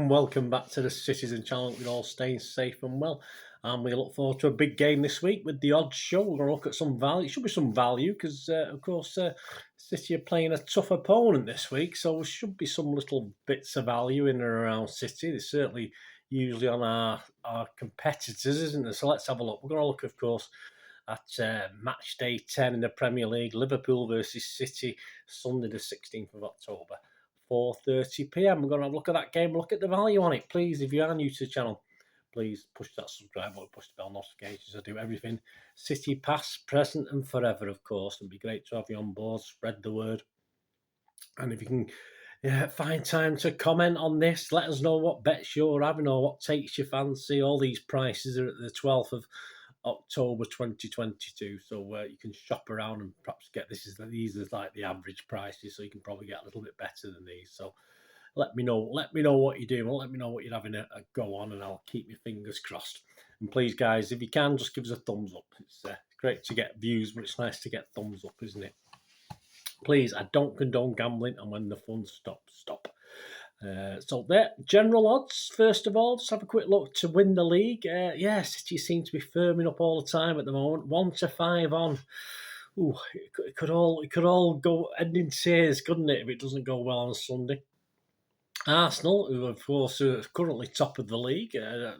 and welcome back to the Citizen Channel. We're all staying safe and well, and we look forward to a big game this week with the odds show. We're going to look at some value. It should be some value because, of course, City are playing a tough opponent this week, so there should be some little bits of value in and around City. They're certainly usually on our competitors, isn't there? So let's have a look. We're going to look, of course, at match day 10 in the Premier League, Liverpool versus City, Sunday the 16th of October. 4:30 p.m. We're going to have a look at that game, look at the value on it. Please, if you are new to the channel, please push that subscribe button, push the bell notifications. I do everything City past, present and forever, of course. It'd be great to have you on board, spread the word. And if you can find time to comment on this, let us know what bets you're having or what takes your fancy. All these prices are at the 12th of October 2022, so you can shop around and perhaps get these are like the average prices, so you can probably get a little bit better than these. So let me know what you're doing, let me know what you're having a go on, and I'll keep my fingers crossed. And please, guys, if you can, just give us a thumbs up. It's great to get views, but it's nice to get thumbs up, isn't it? Please, I don't condone gambling, and when the fun stops, stop. So there, general odds, first of all, just have a quick look to win the league. City seem to be firming up all the time at the moment. 1 to 5 on. Ooh, it could all go end in tears, couldn't it, if it doesn't go well on Sunday. Arsenal, who of course are currently top of the league, there's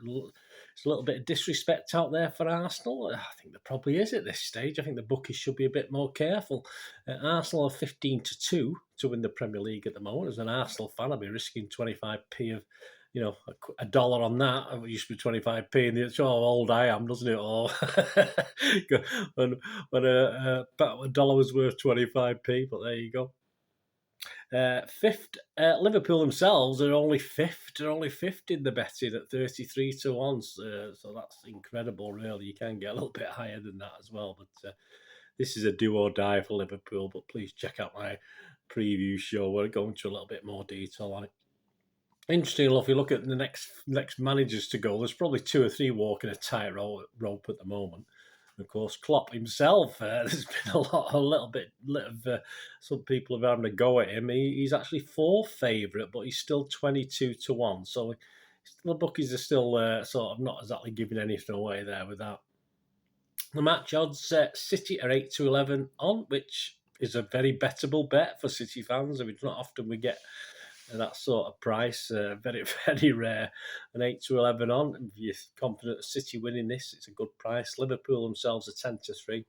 a little bit of disrespect out there for Arsenal. I think there probably is at this stage. I think the bookies should be a bit more careful. Arsenal are 15 to 2 to win the Premier League at the moment. As an Arsenal fan, I'd be risking 25p of, a dollar on that. It used to be 25p, and it's how old I am, doesn't it? Or when a dollar was worth 25p, but there you go. Fifth, Liverpool themselves are only fifth. They're only fifth in the betting at 33 to 1. So that's incredible, really. You can get a little bit higher than that as well. But this is a do or die for Liverpool. But please check out my preview show. We're going into a little bit more detail on it. Interesting enough, if you look at the next managers to go, there's probably 2 or 3 walking a tightrope at the moment. Of course, Klopp himself, there's been a little bit of some people have having a go at him. He's actually 4th favourite, but he's still 22 to 1. So the bookies are still sort of not exactly giving anything away there with that. The match odds, City are 8 to 11 on, which is a very bettable bet for City fans. I mean, it's not often we get that sort of price, very, very rare. An 8 to 11 on. If you're confident of City winning this, it's a good price. Liverpool themselves are 10 to 3.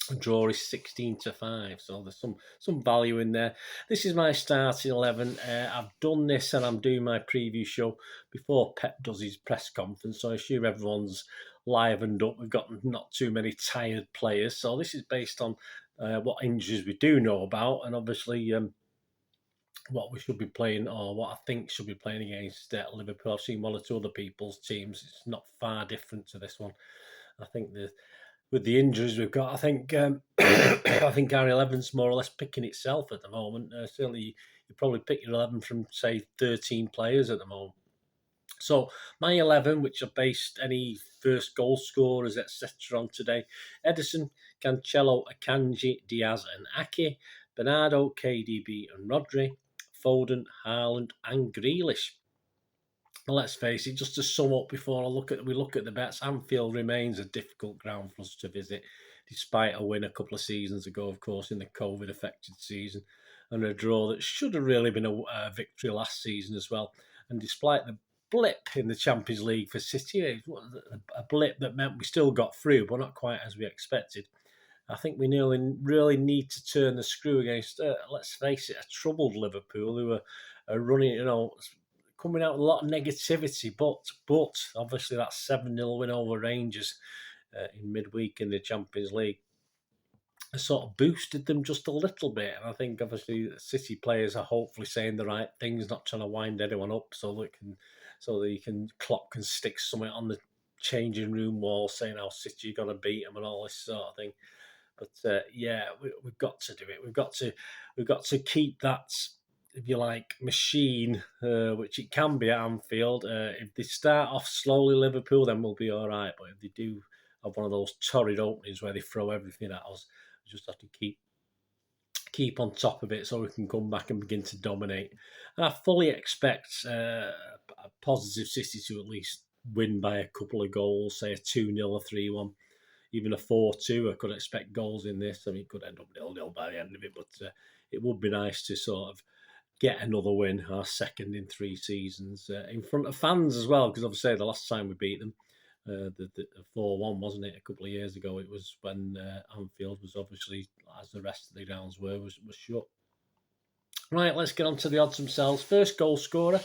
The draw is 16 to 5, so there's some value in there. This is my starting 11. I've done this and I'm doing my preview show before Pep does his press conference, so I assume everyone's livened up. We've got not too many tired players, so this is based on what injuries we do know about, and obviously what we should be playing, or what I think should be playing against Liverpool. I've seen 1 or 2 other people's teams. It's not far different to this one. I think with the injuries we've got, I think I think our 11's more or less picking itself at the moment. Certainly, you probably pick your 11 from, say, 13 players at the moment. So my 11, which are based any first goal scorers, etc. on today: Ederson, Cancelo, Akanji, Diaz and Ake, Bernardo, KDB and Rodri, Foden, Haaland and Grealish. Well, let's face it, just to sum up before we look at the bets, Anfield remains a difficult ground for us to visit, despite a win a couple of seasons ago, of course, in the COVID-affected season, and a draw that should have really been a victory last season as well. And despite the blip in the Champions League for City, a blip that meant we still got through, but not quite as we expected. I think we really need to turn the screw against, let's face it, a troubled Liverpool who are running, coming out with a lot of negativity. But obviously that 7-0 win over Rangers in midweek in the Champions League sort of boosted them just a little bit. And I think obviously City players are hopefully saying the right things, not trying to wind anyone up, so that Klopp can stick something on the changing room wall saying how City got to beat them and all this sort of thing. But we've got to do it. We've got to keep that, if you like, machine, which it can be at Anfield. If they start off slowly, Liverpool, then we'll be all right. But if they do have one of those torrid openings where they throw everything at us, we just have to keep keep on top of it so we can come back and begin to dominate. And I fully expect a positive City to at least win by a couple of goals, say a 2-0, a 3-1, even a 4-2. I could expect goals in this. I mean, it could end up 0-0 by the end of it, but it would be nice to sort of get another win, our second in 3 seasons, in front of fans as well, because obviously the last time we beat them, the 4-1, wasn't it, a couple of years ago? It was when Anfield was obviously, as the rest of the grounds was shut. Right, let's get on to the odds themselves. First goal scorer,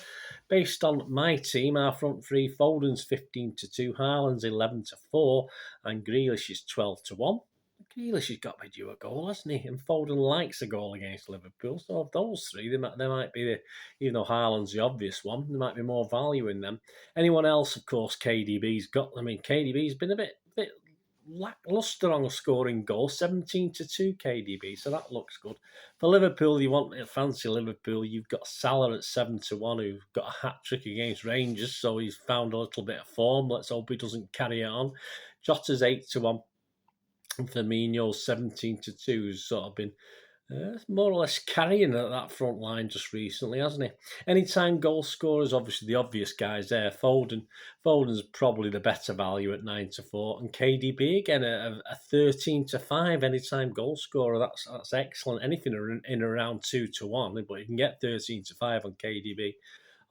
based on my team, our front three: Foden's 15-2, Haaland's 11-4, and Grealish is 12-1. Grealish has got to be due a goal, hasn't he? And Foden likes a goal against Liverpool. So of those three, there might be, even though Haaland's the obvious one, there might be more value in them. Anyone else, of course, KDB's got. I mean, KDB's been a bit lacklustre on a scoring goal, 17-2 KDB, so that looks good. For Liverpool, you want to fancy Liverpool, you've got Salah at 7-1, who got a hat-trick against Rangers, so he's found a little bit of form. Let's hope he doesn't carry it on. Jota's 8-1, and Firmino's 17-2, who's sort of been more or less carrying that front line just recently, hasn't he? Anytime goal scorers, obviously the obvious guys there. Foden's probably the better value at 9-4, and KDB again a 13-5 anytime goal scorer. That's excellent. Anything in around 2-1, but you can get 13-5 on KDB.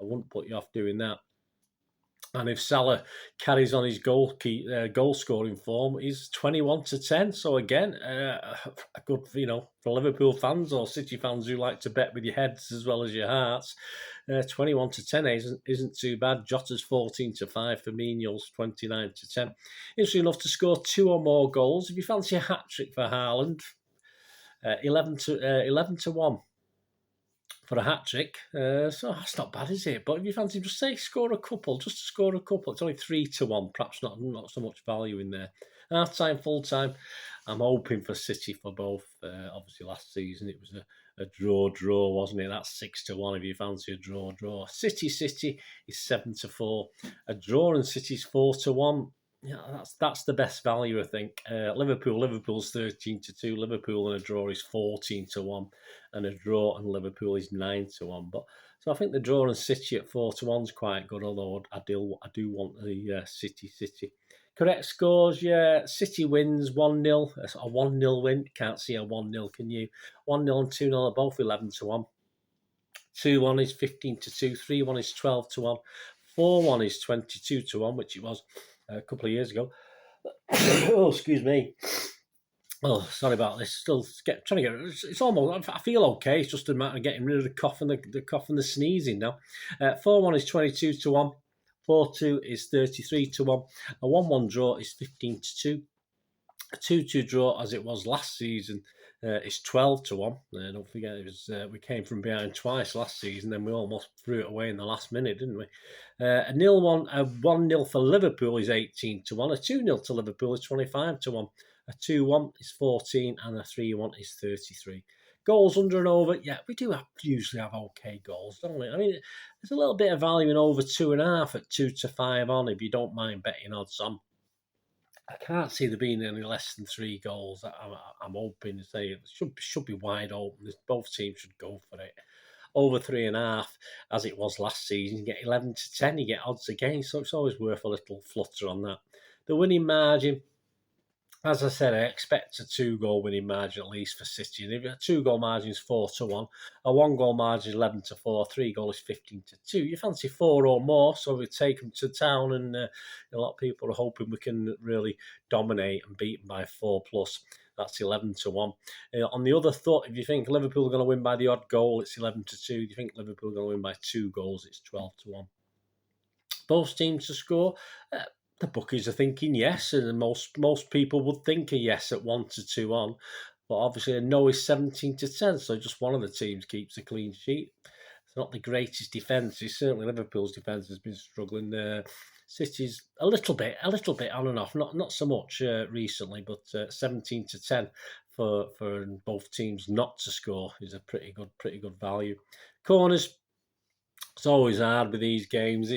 I wouldn't put you off doing that. And if Salah carries on his goal scoring form, he's 21-10. So again, a good, for Liverpool fans or City fans who like to bet with your heads as well as your hearts, 21-10 isn't too bad. Jota's 14-5, Firmino's 29-10. Interesting enough to score 2 or more goals. If you fancy a hat trick for Haaland, 11-1. For a hat-trick, so that's not bad, is it? But if you fancy, just say score a couple, it's only 3-1, perhaps not so much value in there. Half-time, full-time, I'm hoping for City for both. Obviously, last season it was a draw, wasn't it? That's 6-1 if you fancy a draw. City is 7-4. A draw and City's 4-1. Yeah, that's the best value, I think. Liverpool's 13-2. Liverpool and a draw is 14-1, and a draw and Liverpool is 9-1. But so I think the draw and City at 4-1 is quite good. Although I do want the City. Correct scores, yeah. City wins 1-0. A 1-0 win. Can't see a 1-0, can you? 1-0 and 2-0 are both 11-1. 2-1 is 15-2. 3-1 is 12-1. 4-1 is 22-1, which it was a couple of years ago. Oh, excuse me. Oh, sorry about this. Still trying to get. It's almost. I feel okay. It's just a matter of getting rid of the cough and the sneezing now. 4-1 is 22-1. 4-2 is 33-1. A 1-1 draw is 15-2. A 2-2 draw, as it was last season, is 12-1. Don't forget, it was we came from behind twice last season, then we almost threw it away in the last minute, didn't we? A 1-0 for Liverpool is 18-1. A 2-0 to Liverpool is 25-1. A 2-1 is 14, and a 3-1 is 33. Goals under and over, yeah, we do usually have okay goals, don't we? I mean, there's a little bit of value in over 2.5 at 2-5 on if you don't mind betting odds on. I can't see there being any less than 3 goals. I'm hoping to say it should be wide open. Both teams should go for it. Over 3.5, as it was last season, you get 11-10, you get odds again, so it's always worth a little flutter on that. The winning margin, as I said, I expect a 2-goal winning margin at least for City. And if a 2-goal margin is 4-1, a 1-goal margin is 11-4, 3-goal is 15-2. You fancy 4 or more, so we take them to town, and a lot of people are hoping we can really dominate and beat them by 4+. That's 11-1. On the other thought, if you think Liverpool are going to win by the odd goal, it's 11-2. If you think Liverpool are going to win by 2 goals, it's 12-1. Both teams to score. The bookies are thinking yes, and most people would think a yes at 1-2 on. But obviously a no is 17-10, so just one of the teams keeps a clean sheet. It's not the greatest defence. Certainly Liverpool's defence has been struggling. City's a little bit on and off, not so much recently, but 17-10 for both teams not to score is a pretty good value. Corners, it's always hard with these games.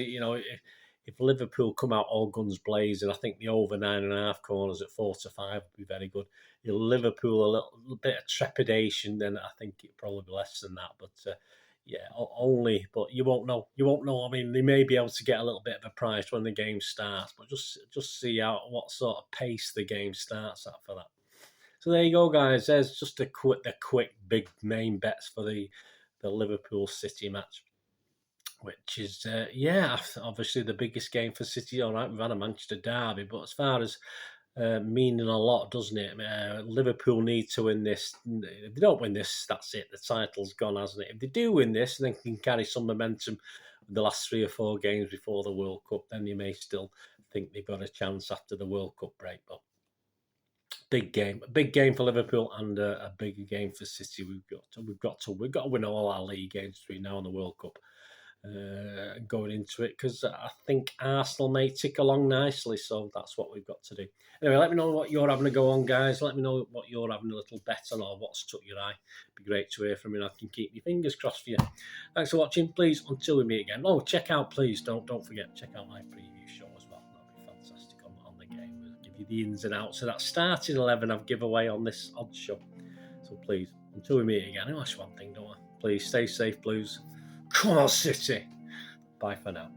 If Liverpool come out all guns blazing, I think the over 9.5 corners at 4-5 would be very good. Liverpool a little bit of trepidation, then I think it probably be less than that. But yeah, only. But you won't know. You won't know. I mean, they may be able to get a little bit of a price when the game starts, but just see out what sort of pace the game starts at for that. So there you go, guys. There's just the quick big main bets for the Liverpool City match, which is yeah, obviously the biggest game for City. All right, we've had a Manchester derby, but as far as meaning a lot, doesn't it? Liverpool need to win this. If they don't win this, that's it. The title's gone, hasn't it? If they do win this, and then can carry some momentum with the last 3 or 4 games before the World Cup, then you may still think they've got a chance after the World Cup break. But big game for Liverpool, and a bigger game for City. We've got to win all our league games between now and the World Cup. Going into it, because I think Arsenal may tick along nicely, so that's what we've got to do. Anyway, let me know what you're having a go on, guys. Let me know what you're having a little bet on, or what's took your eye. It'd be great to hear from you, and I can keep your fingers crossed for you. Thanks for watching. Please, until we meet again. Oh, check out, please, don't forget, check out my preview show as well. That'll be fantastic on the game. We'll give you the ins and outs of that starting 11 I've given away on this odd show. So please, until we meet again, I'll ask one thing, don't I? Please stay safe, Blues. Come on, City. Bye for now.